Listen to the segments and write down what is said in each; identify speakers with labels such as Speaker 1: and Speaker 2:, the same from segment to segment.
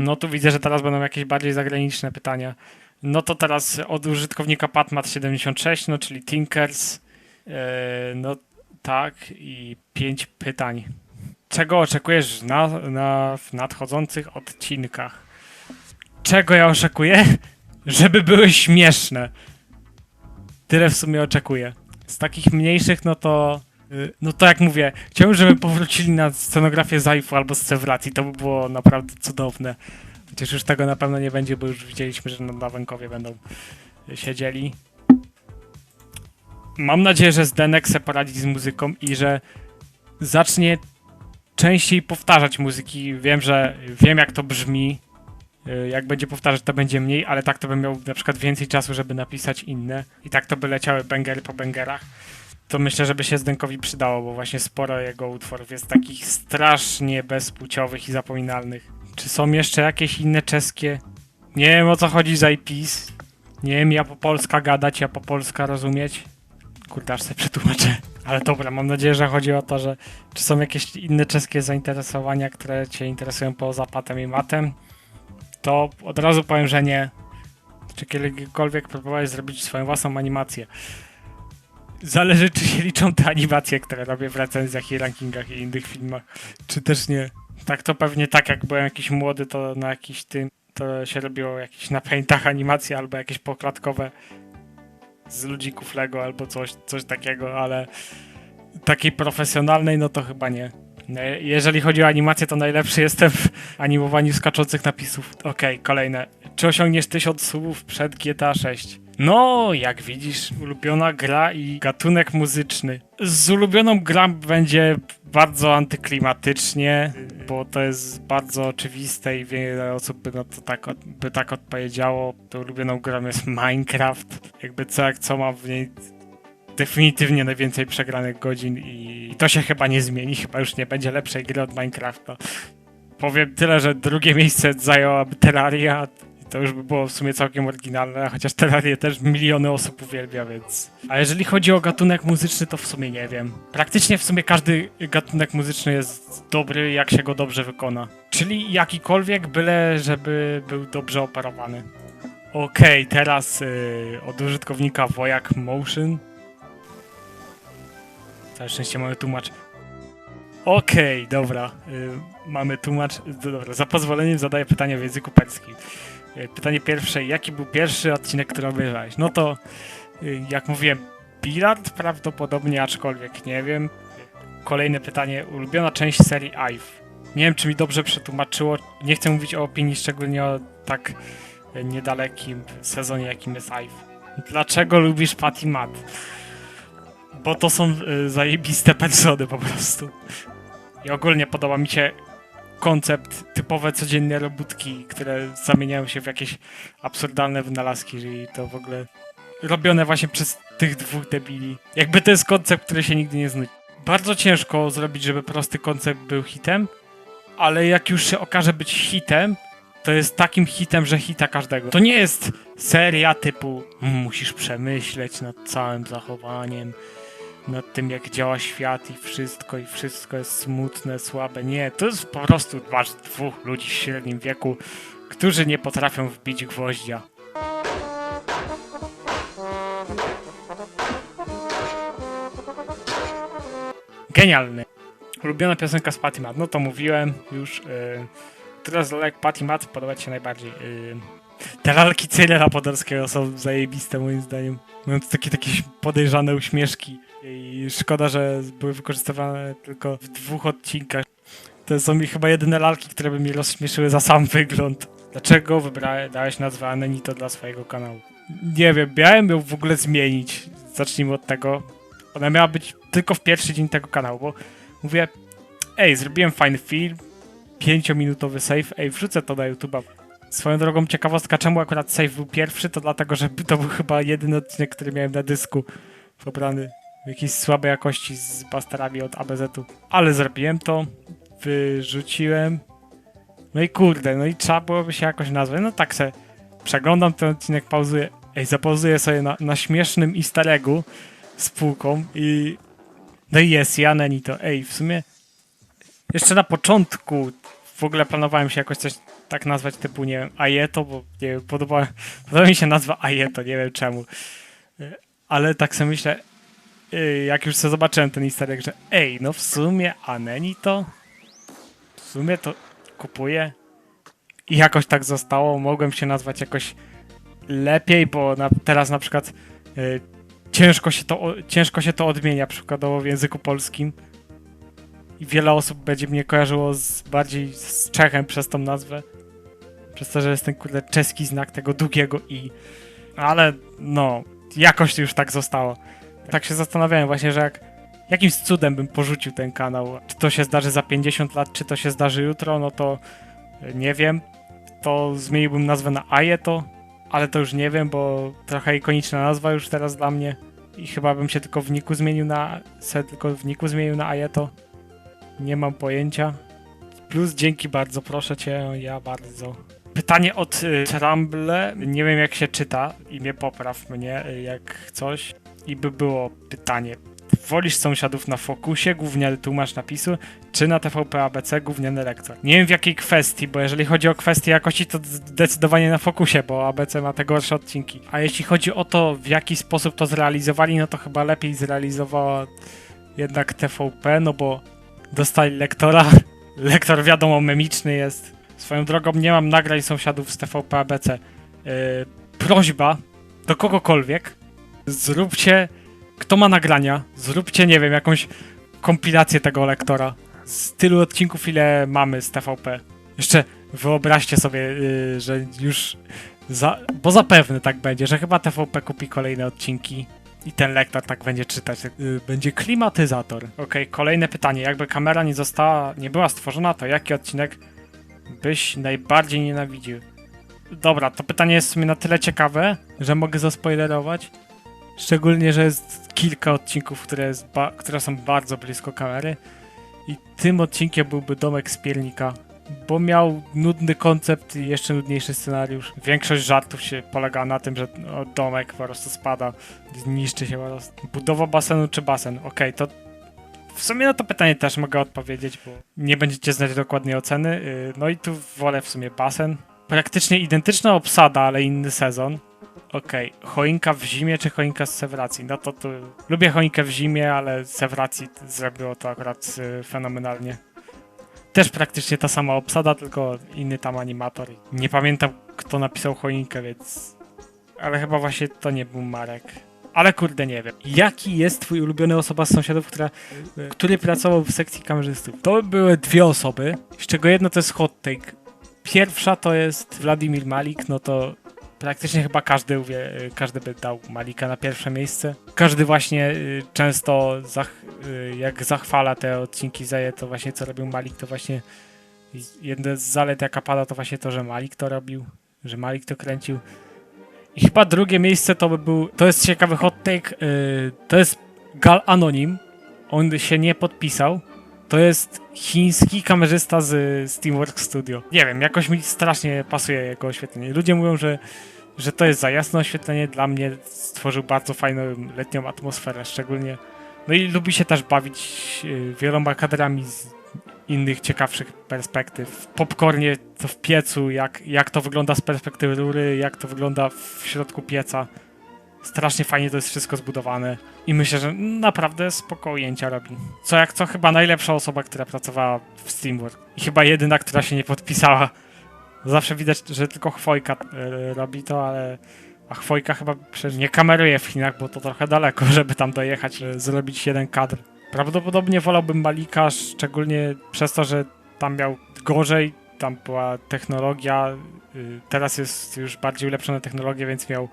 Speaker 1: No tu widzę, że teraz będą jakieś bardziej zagraniczne pytania. No to teraz od użytkownika patmat76, no czyli Tinkers. No tak, i 5 pytań. Czego oczekujesz w nadchodzących odcinkach? Czego ja oczekuję? Żeby były śmieszne. Tyle w sumie oczekuję. Z takich mniejszych, no to jak mówię, chciałbym, żeby powrócili na scenografię Zaifu albo z Cewracji, to by było naprawdę cudowne. Chociaż już tego na pewno nie będzie, bo już widzieliśmy, że na Wękowie będą siedzieli. Mam nadzieję, że Zdenek se poradzi z muzyką i że zacznie częściej powtarzać muzyki. Wiem jak to brzmi. Jak będzie powtarzać, to będzie mniej, ale tak to bym miał na przykład więcej czasu, żeby napisać inne. I tak to by leciały bangery po bangerach. To myślę, żeby się Zdenkowi przydało, bo właśnie sporo jego utworów jest takich strasznie bezpłciowych i zapominalnych. Czy są jeszcze jakieś inne czeskie? Nie wiem, o co chodzi z IPs. Nie wiem, ja po polska gadać, ja po polska rozumieć. Kurde, aż sobie przetłumaczę. Ale dobra, mam nadzieję, że chodzi o to, że czy są jakieś inne czeskie zainteresowania, które cię interesują poza patem i matem. To od razu powiem, że nie. Czy kiedykolwiek próbowałeś zrobić swoją własną animację? Zależy, czy się liczą te animacje, które robię w recenzjach i rankingach i innych filmach, czy też nie. Tak to pewnie tak, jak byłem jakiś młody, to na jakiś to się robiło jakieś na paintach animacje albo jakieś poklatkowe z ludzików Lego albo coś takiego, ale takiej profesjonalnej, no to chyba nie. Jeżeli chodzi o animację, to najlepszy jestem w animowaniu skaczących napisów. Okej, kolejne. Czy osiągniesz 1000 subów przed GTA 6? No, jak widzisz, ulubiona gra i gatunek muzyczny. Z ulubioną grą będzie bardzo antyklimatycznie, bo to jest bardzo oczywiste i wiele osób by tak odpowiedziało. To ulubioną grą jest Minecraft. Jakby co jak co ma w niej definitywnie najwięcej przegranych godzin i to się chyba nie zmieni, chyba już nie będzie lepszej gry od Minecrafta. Powiem tyle, że drugie miejsce zajęłaby Terraria i to już by było w sumie całkiem oryginalne, chociaż Terrarię też miliony osób uwielbia, więc... A jeżeli chodzi o gatunek muzyczny, to w sumie nie wiem. Praktycznie w sumie każdy gatunek muzyczny jest dobry, jak się go dobrze wykona. Czyli jakikolwiek, byle żeby był dobrze operowany. Okej, teraz od użytkownika Wojak Motion. Całe szczęście mamy tłumacz. Okej, dobra. Mamy tłumacz. Dobra, za pozwoleniem zadaję pytanie w języku perskim. Pytanie pierwsze. Jaki był pierwszy odcinek, który obejrzałeś? No to, jak mówiłem, Bilard prawdopodobnie, aczkolwiek nie wiem. Kolejne pytanie. Ulubiona część serii Ive. Nie wiem, czy mi dobrze przetłumaczyło. Nie chcę mówić o opinii, szczególnie o tak niedalekim sezonie, jakim jest Ive. Dlaczego lubisz Pat i Matt? Bo to są zajebiste persony po prostu. I ogólnie podoba mi się koncept typowe codzienne robótki, które zamieniają się w jakieś absurdalne wynalazki, czyli to w ogóle robione właśnie przez tych dwóch debili. Jakby to jest koncept, który się nigdy nie znudzi. Bardzo ciężko zrobić, żeby prosty koncept był hitem, ale jak już się okaże być hitem, to jest takim hitem, że hita każdego. To nie jest seria typu musisz przemyśleć nad całym zachowaniem, nad tym, jak działa świat i wszystko jest smutne, słabe. Nie, to jest po prostu dwóch ludzi w średnim wieku, którzy nie potrafią wbić gwoździa. Genialny. Ulubiona piosenka z Pat i Matt. No to mówiłem już. Która z lalek Pat i Matt podoba ci się najbardziej? Te lalki Cyrila Podolskiego są zajebiste moim zdaniem. Mają takie podejrzane uśmieszki. I szkoda, że były wykorzystywane tylko w 2 odcinkach. To są mi chyba jedyne lalki, które by mnie rozśmieszyły za sam wygląd. Dlaczego dałeś nazwę Anenito dla swojego kanału? Nie wiem, miałem ją w ogóle zmienić. Zacznijmy od tego. Ona miała być tylko w pierwszy dzień tego kanału, bo mówię, zrobiłem fajny film, 5-minutowy save, wrzucę to na YouTube'a. Swoją drogą ciekawostka, czemu akurat save był pierwszy, to dlatego, że to był chyba jedyny odcinek, który miałem na dysku pobrany w jakiejś słabej jakości z masterami od ABZ-u. Ale zrobiłem to, wyrzuciłem. No i kurde, no i trzeba byłoby się jakoś nazwać. No tak se przeglądam ten odcinek, pauzuję. Zapauzuję sobie na śmiesznym easter eggu z półką i... No i jest, Janenito. W sumie jeszcze na początku w ogóle planowałem się jakoś coś tak nazwać typu, nie wiem, Ajeto, bo nie wiem, podoba mi się nazwa Ajeto, nie wiem czemu. Ale tak sobie myślę, jak już sobie zobaczyłem ten easter egg, że ej, no w sumie Aneni to w sumie to kupuję i jakoś tak zostało, mogłem się nazwać jakoś lepiej, bo teraz na przykład ciężko się to odmienia przykładowo w języku polskim i wiele osób będzie mnie kojarzyło bardziej z Czechem przez tą nazwę, przez to, że jest ten kurde czeski znak tego długiego i, ale no, jakoś to już tak zostało. Tak się zastanawiałem właśnie, że jakimś cudem bym porzucił ten kanał. Czy to się zdarzy za 50 lat, czy to się zdarzy jutro, no to nie wiem. To zmieniłbym nazwę na Ajeto, ale to już nie wiem, bo trochę ikoniczna nazwa już teraz dla mnie. I chyba bym się tylko w niku zmienił na Ajeto. Nie mam pojęcia. Plus dzięki bardzo, proszę cię, ja bardzo. Pytanie od Tramble. Nie wiem jak się czyta. Imię popraw mnie jak coś. I by było pytanie. Wolisz sąsiadów na Focusie, gówniany tłumacz napisu, czy na TVP ABC, gówniany lektor? Nie wiem w jakiej kwestii, bo jeżeli chodzi o kwestię jakości, to zdecydowanie na Focusie, bo ABC ma te gorsze odcinki. A jeśli chodzi o to, w jaki sposób to zrealizowali, no to chyba lepiej zrealizowała jednak TVP, no bo dostali lektora. Lektor wiadomo memiczny jest. Swoją drogą nie mam nagrań sąsiadów z TVP ABC. Prośba do kogokolwiek, zróbcie, kto ma nagrania, zróbcie, nie wiem, jakąś kompilację tego lektora z tylu odcinków, ile mamy z TVP. Jeszcze wyobraźcie sobie, że już, bo zapewne tak będzie, że chyba TVP kupi kolejne odcinki i ten lektor tak będzie czytać, będzie klimatyzator. Okej, kolejne pytanie, jakby kamera nie była stworzona, to jaki odcinek byś najbardziej nienawidził? Dobra, to pytanie jest w sumie na tyle ciekawe, że mogę zaspoilerować. Szczególnie, że jest kilka odcinków, które są bardzo blisko kamery. I tym odcinkiem byłby Domek z Piernika, bo miał nudny koncept i jeszcze nudniejszy scenariusz. Większość żartów się polega na tym, że domek po prostu spada, niszczy się po prostu. Budowa basenu czy basen? Okej, to w sumie na to pytanie też mogę odpowiedzieć, bo nie będziecie znać dokładnej oceny. No i tu wolę w sumie basen. Praktycznie identyczna obsada, ale inny sezon. Okej, choinka w zimie czy choinka z Sewracji? No to tu lubię choinkę w zimie, ale Sewracji zrobiło to akurat fenomenalnie. Też praktycznie ta sama obsada, tylko inny tam animator. Nie pamiętam kto napisał choinkę, więc... Ale chyba właśnie to nie był Marek. Ale kurde nie wiem. Jaki jest twój ulubiony osoba z sąsiadów, który pracował w sekcji kamerzystów? To były dwie osoby, z czego jedno to jest hot take. Pierwsza to jest Wladimir Malik, no to praktycznie chyba każdy by dał Malika na pierwsze miejsce. Każdy właśnie często jak zachwala te odcinki to właśnie co robił Malik, to właśnie jedna z zalet jaka pada to właśnie to, że Malik to robił, że Malik to kręcił. I chyba drugie miejsce to jest ciekawy hot take, to jest Gal Anonim, on się nie podpisał. To jest chiński kamerzysta z Steamworks Studio. Nie wiem, jakoś mi strasznie pasuje jego oświetlenie. Ludzie mówią, że to jest za jasne oświetlenie. Dla mnie stworzył bardzo fajną letnią atmosferę, szczególnie. No i lubi się też bawić wieloma kadrami z innych ciekawszych perspektyw. W popcornie to w piecu, jak to wygląda z perspektywy rury, jak to wygląda w środku pieca. Strasznie fajnie to jest wszystko zbudowane i myślę, że naprawdę spoko ujęcia robi. Co jak co, chyba najlepsza osoba, która pracowała w Steamworks i chyba jedyna, która się nie podpisała. Zawsze widać, że tylko Chwojka robi to, a Chwojka chyba przecież nie kameruje w Chinach, bo to trochę daleko, żeby tam dojechać, zrobić jeden kadr. Prawdopodobnie wolałbym Malika, szczególnie przez to, że tam miał gorzej, tam była technologia, teraz jest już bardziej ulepszona technologia, więc miał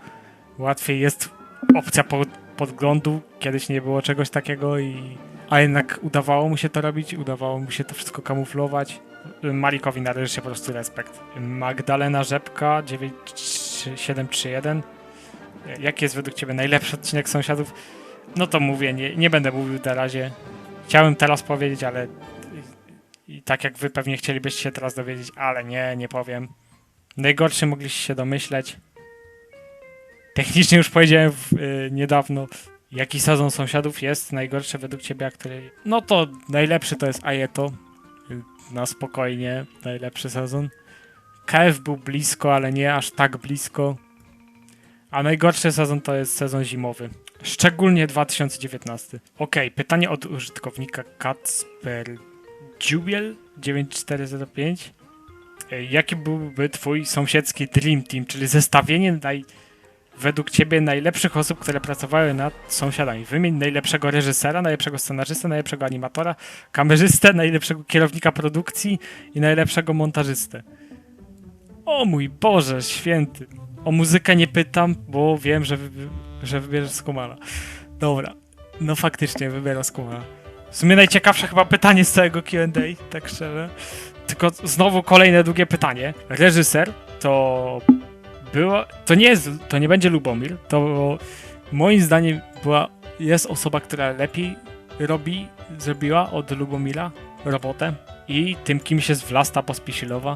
Speaker 1: łatwiej, jest opcja podglądu, kiedyś nie było czegoś takiego, a jednak udawało mu się to robić, udawało mu się to wszystko kamuflować. Malikowi należy się po prostu respekt. Magdalena Rzepka 9731. Jaki jest według ciebie najlepszy odcinek Sąsiadów? No to mówię, nie będę mówił na razie. Chciałem teraz powiedzieć, ale i tak jak wy pewnie chcielibyście się teraz dowiedzieć, ale nie powiem. Najgorszy mogliście się domyśleć. Technicznie już powiedziałem niedawno, jaki sezon Sąsiadów jest najgorszy według ciebie, a który... No to najlepszy to jest Ajeto. Na spokojnie, najlepszy sezon. KF był blisko, ale nie aż tak blisko. A najgorszy sezon to jest sezon zimowy. Szczególnie 2019. Okej, pytanie od użytkownika Kacper Jubiel 9405. Jaki byłby twój sąsiedzki Dream Team, czyli zestawienie według ciebie najlepszych osób, które pracowały nad sąsiadami? Wymień najlepszego reżysera, najlepszego scenarzystę, najlepszego animatora, kamerzystę, najlepszego kierownika produkcji i najlepszego montażystę. O mój Boże święty. O muzykę nie pytam, bo wiem, że wybierzesz Skumala. Dobra, no faktycznie wybiera Skumala. W sumie najciekawsze chyba pytanie z całego Q&A, tak szczerze. Tylko znowu kolejne długie pytanie. Reżyser to nie będzie Lubomir, to moim zdaniem jest osoba, która lepiej zrobiła od Lubomira robotę i tym kimś jest Vlasta Pospišilová.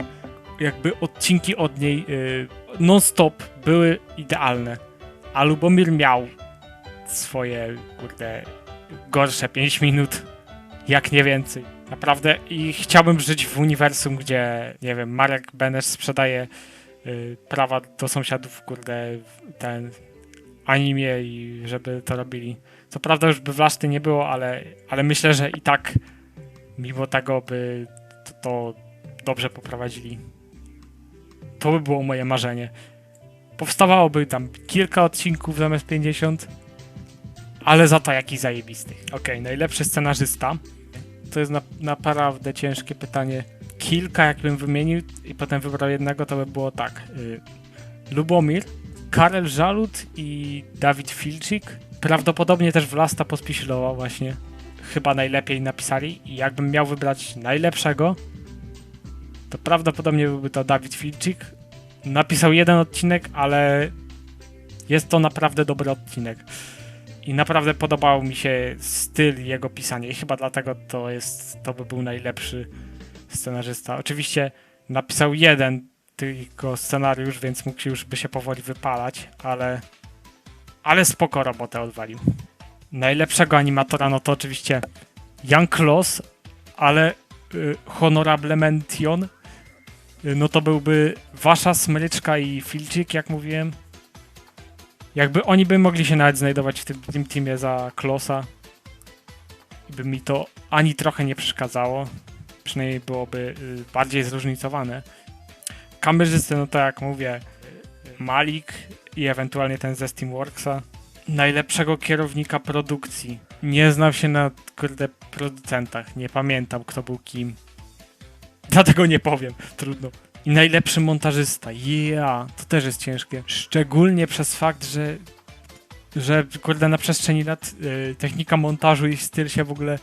Speaker 1: Jakby odcinki od niej non-stop były idealne, a Lubomir miał swoje, gorsze 5 minut, jak nie więcej. Naprawdę i chciałbym żyć w uniwersum, gdzie, nie wiem, Marek Benesz sprzedaje prawa do sąsiadów, ten anime i żeby to robili. Co prawda już by Wlaszty nie było, ale myślę, że i tak mimo tego by to dobrze poprowadzili. To by było moje marzenie. Powstawałoby tam kilka odcinków zamiast 50, ale za to jakiś zajebisty. Okej, najlepszy scenarzysta. To jest naprawdę ciężkie pytanie. Kilka jakbym wymienił i potem wybrał jednego, to by było tak. Lubomir, Karel Żalut i Dawid Filczyk. Prawdopodobnie też Vlasta Pospišilová właśnie. Chyba najlepiej napisali. I jakbym miał wybrać najlepszego, to prawdopodobnie byłby to Dawid Filczyk. Napisał jeden odcinek, ale jest to naprawdę dobry odcinek. I naprawdę podobał mi się styl jego pisania i chyba dlatego to by był najlepszy scenarzysta. Oczywiście napisał jeden tylko scenariusz, więc mógł się już by się powoli wypalać, ale spoko robotę odwalił. Najlepszego animatora no to oczywiście Jan Klos, ale Honorable Mention no to byłby Wasza, Smryczka i Filczyk, jak mówiłem. Jakby oni by mogli się nawet znajdować w tym teamie za Klosa i by mi to ani trochę nie przeszkadzało. Przynajmniej byłoby bardziej zróżnicowane. Kamerzysty, no to jak mówię, Malik i ewentualnie ten ze Steamworksa. Najlepszego kierownika produkcji. Nie znam się na producentach, nie pamiętam kto był kim. Dlatego nie powiem, trudno. I najlepszy montażysta. To też jest ciężkie. Szczególnie przez fakt, że na przestrzeni lat technika montażu i styl się w ogóle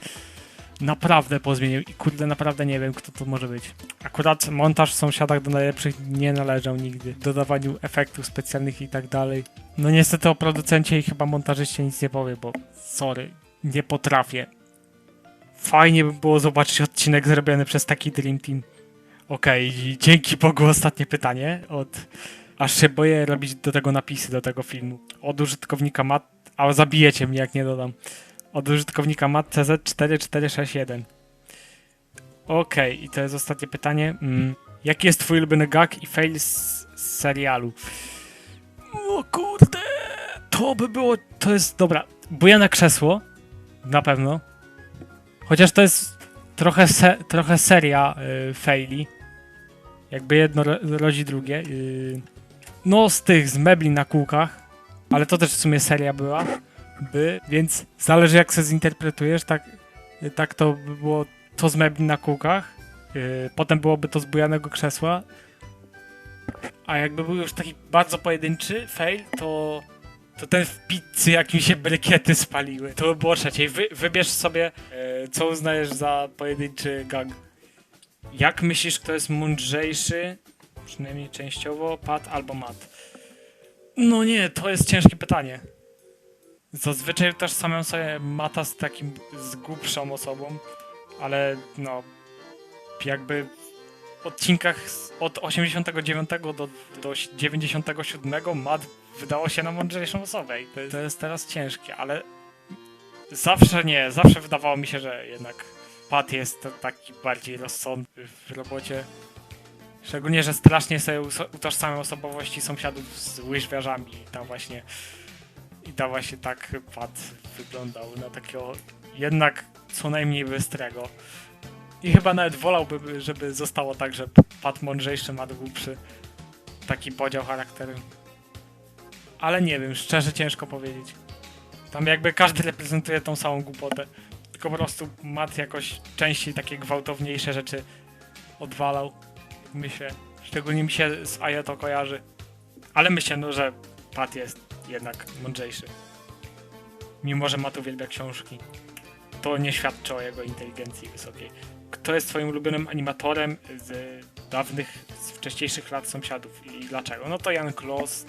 Speaker 1: naprawdę pozmienił i naprawdę nie wiem, kto to może być. Akurat montaż w Sąsiadach do najlepszych nie należał nigdy. Dodawaniu efektów specjalnych i tak dalej. No niestety o producencie i chyba montażyście nic nie powiem, bo sorry, nie potrafię. Fajnie by było zobaczyć odcinek zrobiony przez taki Dream Team. Okej, dzięki Bogu ostatnie pytanie aż się boję robić do tego napisy, do tego filmu. Od użytkownika a zabijecie mnie jak nie dodam. Od użytkownika MattCZ4461. Okej, i to jest ostatnie pytanie. Jaki jest twój ulubiony gag i fail z serialu? O kurde! To jest, dobra, bujane krzesło. Na pewno. Chociaż to jest trochę seria faili. Jakby jedno rodzi drugie. No z mebli na kółkach. Ale to też w sumie seria była. Więc zależy jak się zinterpretujesz. Tak to by było to z mebli na kółkach. Potem byłoby to z bujanego krzesła. A jakby był już taki bardzo pojedynczy fail, to ten w pizzy jak mi się brykiety spaliły. To by było trzeciej. Wybierz sobie, co uznajesz za pojedynczy gag. Jak myślisz, kto jest mądrzejszy, przynajmniej częściowo, Pat albo Matt? No nie, to jest ciężkie pytanie. Zazwyczaj tożsamiam sobie Matta z głupszą osobą, ale no, jakby w odcinkach od 89 do 97 Matt wydało się na mądrzejszą osobę i to jest teraz ciężkie, ale zawsze wydawało mi się, że jednak Pat jest taki bardziej rozsądny w robocie. Szczególnie, że strasznie sobie utożsamiam osobowości sąsiadów z łyżwiarzami i tam właśnie tak Pat wyglądał na takiego jednak co najmniej bystrego. I chyba nawet wolałbym, żeby zostało tak, że Pat mądrzejszy, Matt głupszy. Taki podział charakteru. Ale nie wiem, szczerze ciężko powiedzieć. Tam jakby każdy reprezentuje tą samą głupotę. Tylko po prostu Matt jakoś częściej takie gwałtowniejsze rzeczy odwalał. Myślę. Szczególnie mi się z Ayato kojarzy. Ale myślę, no, że Pat jest jednak mądrzejszy. Mimo, że Matt uwielbia książki. To nie świadczy o jego inteligencji wysokiej. Kto jest twoim ulubionym animatorem z z wcześniejszych lat Sąsiadów i dlaczego? No to Jan Kloss.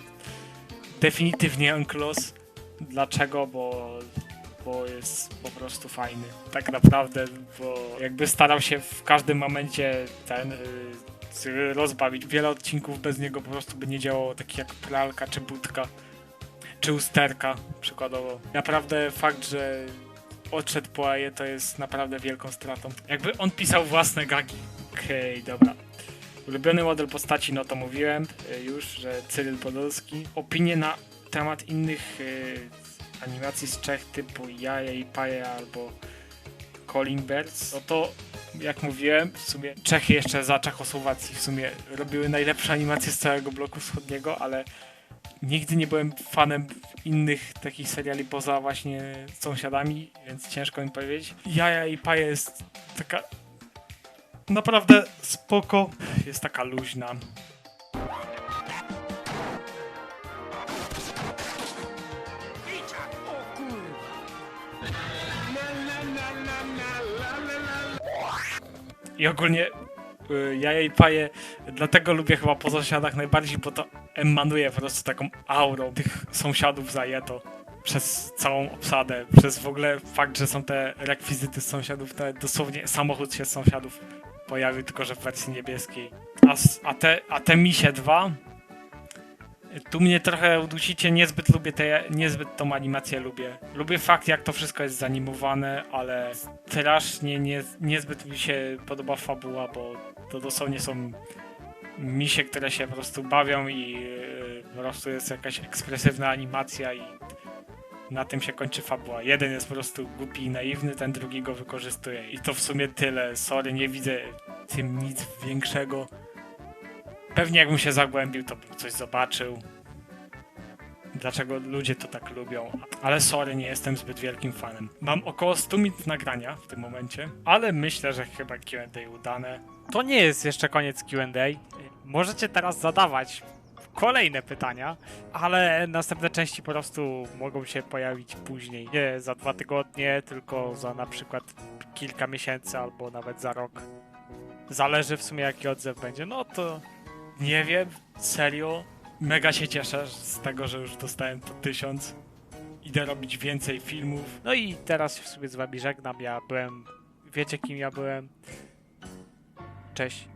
Speaker 1: Definitywnie Jan Kloss. Dlaczego? Bo jest po prostu fajny. Tak naprawdę, bo jakby starał się w każdym momencie rozbawić. Wiele odcinków bez niego po prostu by nie działało, takich jak Pralka, czy Budka, czy Usterka przykładowo. Naprawdę fakt, że odszedł po AE to jest naprawdę wielką stratą. Jakby on pisał własne gagi. Okej, dobra. Ulubiony model postaci, no to mówiłem już, że Cyryl Podolski. Opinie na temat innych animacji z Czech typu Jaja i Paja albo Calling Birds, no to jak mówiłem, w sumie Czechy jeszcze za Czechosłowacji w sumie robiły najlepsze animacje z całego bloku wschodniego, ale nigdy nie byłem fanem innych takich seriali poza właśnie Sąsiadami, więc ciężko mi powiedzieć. Jaja i Paja jest taka naprawdę spoko, jest taka luźna. I ogólnie Jaja i Paje dlatego lubię chyba po Sąsiadach najbardziej, bo to emanuje po prostu taką aurą tych sąsiadów za Jeto przez całą obsadę, przez w ogóle fakt, że są te rekwizyty z Sąsiadów, dosłownie samochód się z Sąsiadów pojawił, tylko że w wersji niebieskiej. A te Misie 2 tu mnie trochę udusicie, niezbyt tą animację lubię. Lubię fakt, jak to wszystko jest zanimowane, ale strasznie niezbyt mi się podoba fabuła, bo to dosłownie są misie, które się po prostu bawią i po prostu jest jakaś ekspresywna animacja i na tym się kończy fabuła. Jeden jest po prostu głupi i naiwny, ten drugi go wykorzystuje. I to w sumie tyle. Sorry, nie widzę w tym nic większego. Pewnie jakbym się zagłębił, to bym coś zobaczył. Dlaczego ludzie to tak lubią. Ale sorry, nie jestem zbyt wielkim fanem. Mam około 100 minut nagrania w tym momencie, ale myślę, że chyba Q&A udane. To nie jest jeszcze koniec Q&A. Możecie teraz zadawać kolejne pytania, ale następne części po prostu mogą się pojawić później. Nie za 2 tygodnie, tylko za na przykład kilka miesięcy albo nawet za rok. Zależy w sumie jaki odzew będzie. No to nie wiem, serio. Mega się cieszę z tego, że już dostałem to 1000. Idę robić więcej filmów. No i teraz w sumie z wami żegnam. Wiecie kim ja byłem. Cześć.